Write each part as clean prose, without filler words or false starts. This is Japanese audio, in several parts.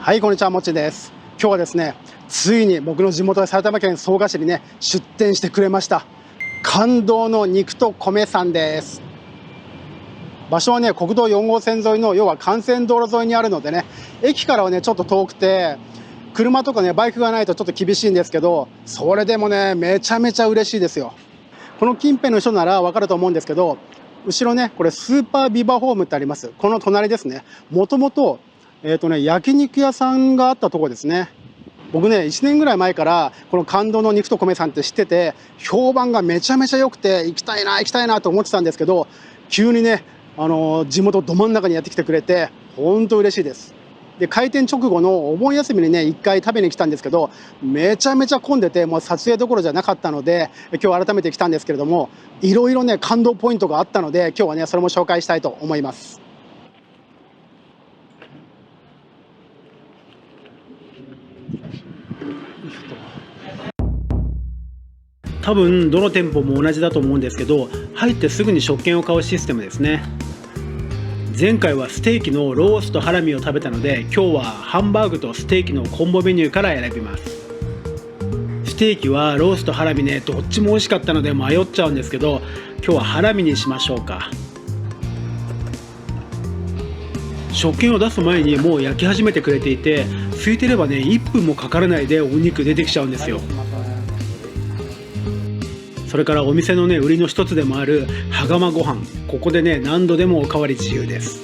はい、こんにちは、もちです。今日はですね、ついに僕の地元で埼玉県草加市にね、出店してくれました。感動の肉と米さんです。場所はね、国道4号線沿いの要は幹線道路沿いにあるのでね、駅からはね、ちょっと遠くて、車とかね、バイクがないとちょっと厳しいんですけど、それでもね、めちゃめちゃ嬉しいですよ。この近辺の人ならわかると思うんですけど、後ろね、これスーパービバホームってあります。この隣ですね。もともと焼肉屋さんがあったところですね。僕ね、1年ぐらい前からこの感動の肉と米さんって知ってて、評判がめちゃめちゃ良くて行きたいなと思ってたんですけど、急にね、地元ど真ん中にやってきてくれて本当嬉しいです。で、開店直後のお盆休みにね、1回食べに来たんですけど、めちゃめちゃ混んでて、もう撮影どころじゃなかったので、今日改めて来たんですけれども、いろいろね、感動ポイントがあったので、今日はね、それも紹介したいと思います。多分どの店舗も同じだと思うんですけど、入ってすぐに食券を買うシステムですね。前回はステーキのロースとハラミを食べたので、今日はハンバーグとステーキのコンボメニューから選びます。ステーキはロースとハラミね、どっちも美味しかったので迷っちゃうんですけど、今日はハラミにしましょうか。食券を出す前にもう焼き始めてくれていて、空いてればね1分もかからないでお肉出てきちゃうんですよ。それからお店のね売りの一つでもある羽釜ご飯、ここでね何度でもおかわり自由です。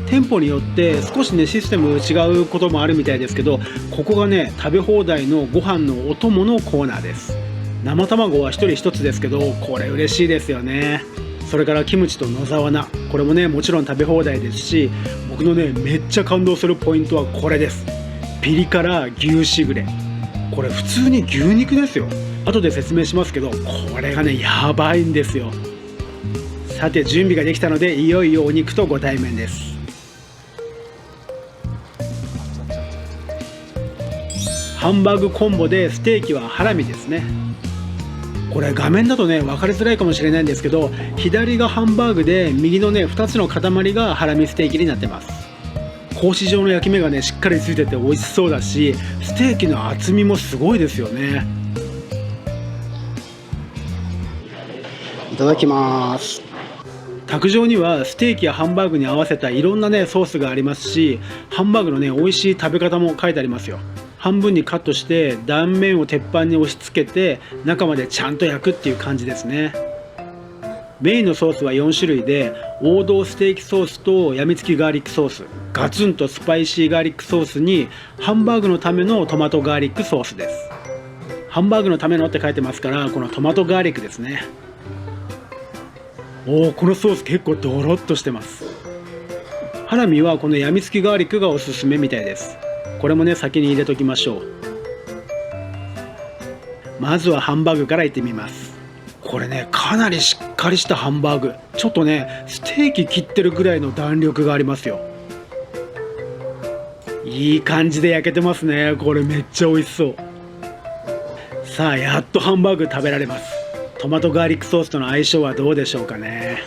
店舗によって少しねシステム違うこともあるみたいですけど、ここがね食べ放題のご飯のお供のコーナーです。生卵は1人1つですけど、これ嬉しいですよね。それからキムチと野沢菜、これもねもちろん食べ放題ですし、僕のねめっちゃ感動するポイントはこれです。ピリ辛牛しぐれ、これ普通に牛肉ですよ。後で説明しますけど、これがねやばいんですよ。さて準備ができたので、いよいよお肉とご対面です。ハンバーグコンボでステーキはハラミですね。これ画面だとね分かりづらいかもしれないんですけど、左がハンバーグで右のね2つの塊がハラミステーキになってます。格子状の焼き目がねしっかりついてて美味しそうだし、ステーキの厚みもすごいですよね。いただきます。卓上にはステーキやハンバーグに合わせたいろんなねソースがありますし、ハンバーグのね美味しい食べ方も書いてありますよ。半分にカットして断面を鉄板に押し付けて中までちゃんと焼くっていう感じですね。メインのソースは4種類で、王道ステーキソースとやみつきガーリックソース、ガツンとスパイシーガーリックソースにハンバーグのためのトマトガーリックソースです。ハンバーグのためのって書いてますから、このトマトガーリックですね。このソース結構ドロッとしてます。ハラミはこのやみつきガーリックがおすすめみたいです。これもね先に入れときましょう。まずはハンバーグからいってみます。これねかなりしっかりしたハンバーグ、ちょっとねステーキ切ってるぐらいの弾力がありますよ。いい感じで焼けてますね。これめっちゃ美味しそう。さあやっとハンバーグ食べられます。トマトガーリックソースとの相性はどうでしょうかね。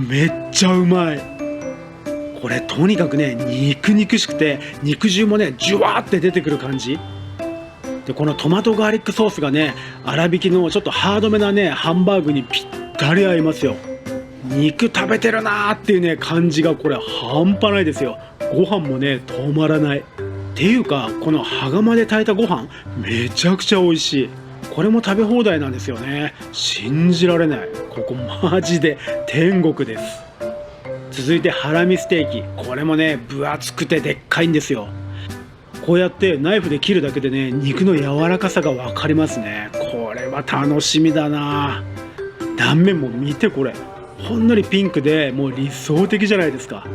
めっちゃうまい。これとにかくね肉々しくて、肉汁もねジュワーって出てくる感じで、このトマトガーリックソースがね粗挽きのちょっとハードめなねハンバーグにぴったり合いますよ。肉食べてるなーっていうね感じがこれ半端ないですよ。ご飯もね止まらない。っていうかこの羽釜で炊いたご飯めちゃくちゃ美味しい。これも食べ放題なんですよね。信じられない。ここマジで天国です。続いてハラミステーキ、これもね分厚くてでっかいんですよ。こうやってナイフで切るだけでね肉の柔らかさが分かりますね。これは楽しみだな。断面も見て、これほんのりピンクでもう理想的じゃないですか。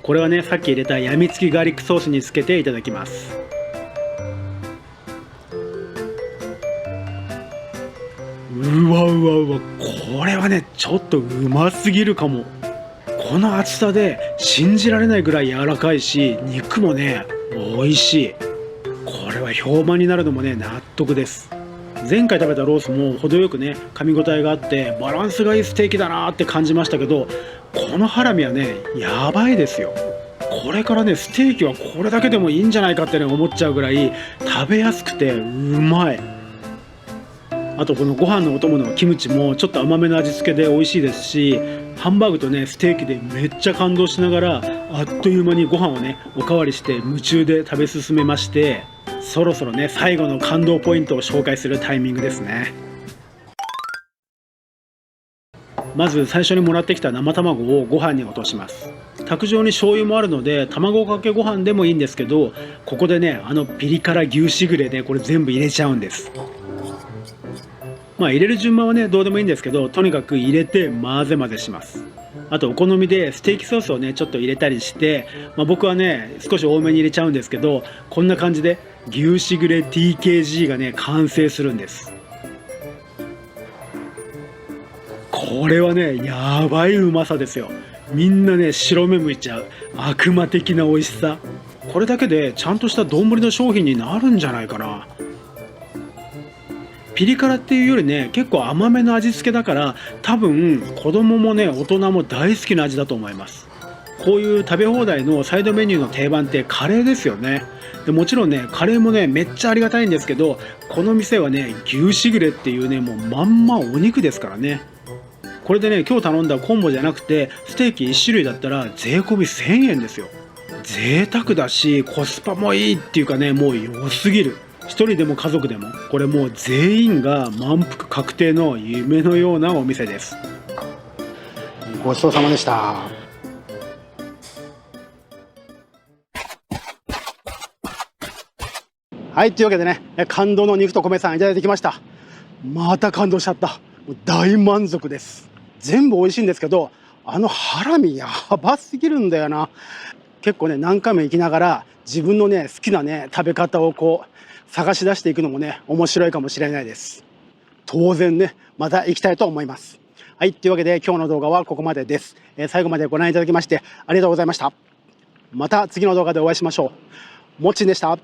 これはねさっき入れたやみつきガーリックソースにつけていただきます。うわうわうわ、これはねちょっとうますぎるかも。この厚さで信じられないぐらい柔らかいし、肉もね美味しい。これは評判になるのもね納得です。前回食べたロースも程よくね噛み応えがあってバランスがいいステーキだなって感じましたけど、このハラミはねやばいですよ。これからねステーキはこれだけでもいいんじゃないかってね思っちゃうぐらい食べやすくてうまい。あとこのご飯のお供のキムチもちょっと甘めの味付けで美味しいですし、ハンバーグとねステーキでめっちゃ感動しながらあっという間にご飯をねおかわりして夢中で食べ進めまして、そろそろね最後の感動ポイントを紹介するタイミングですね。まず最初にもらってきた生卵をご飯に落とします。卓上に醤油もあるので卵かけご飯でもいいんですけど、ここでねピリ辛牛しぐれでこれ全部入れちゃうんです。入れる順番はねどうでもいいんですけど、とにかく入れて混ぜ混ぜします。あとお好みでステーキソースをねちょっと入れたりして、僕はね少し多めに入れちゃうんですけど、こんな感じで牛しぐれ TKG がね完成するんです。これはねやばいうまさですよ。みんなね白目向いちゃう悪魔的な美味しさ。これだけでちゃんとした丼の商品になるんじゃないかな。ピリ辛っていうよりね結構甘めの味付けだから、多分子供もね大人も大好きな味だと思います。こういう食べ放題のサイドメニューの定番ってカレーですよね。でもちろんねカレーもねめっちゃありがたいんですけど、この店はね牛しぐれっていうねもうまんまお肉ですからね。これでね今日頼んだコンボじゃなくてステーキ1種類だったら税込み1000円ですよ。贅沢だしコスパもいいっていうかね、もう良すぎる。一人でも家族でもこれもう全員が満腹確定の夢のようなお店です。ごちそうさまでした。はい、というわけでね感動の肉と米さんいただいてきました。また感動しちゃった。もう大満足です。全部美味しいんですけど、ハラミやばすぎるんだよな。結構ね何回も行きながら自分のね好きなね食べ方をこう探し出していくのもね面白いかもしれないです。当然ねまた行きたいと思います。はい、というわけで今日の動画はここまでです。最後までご覧いただきましてありがとうございました。また次の動画でお会いしましょう。もっちんでした。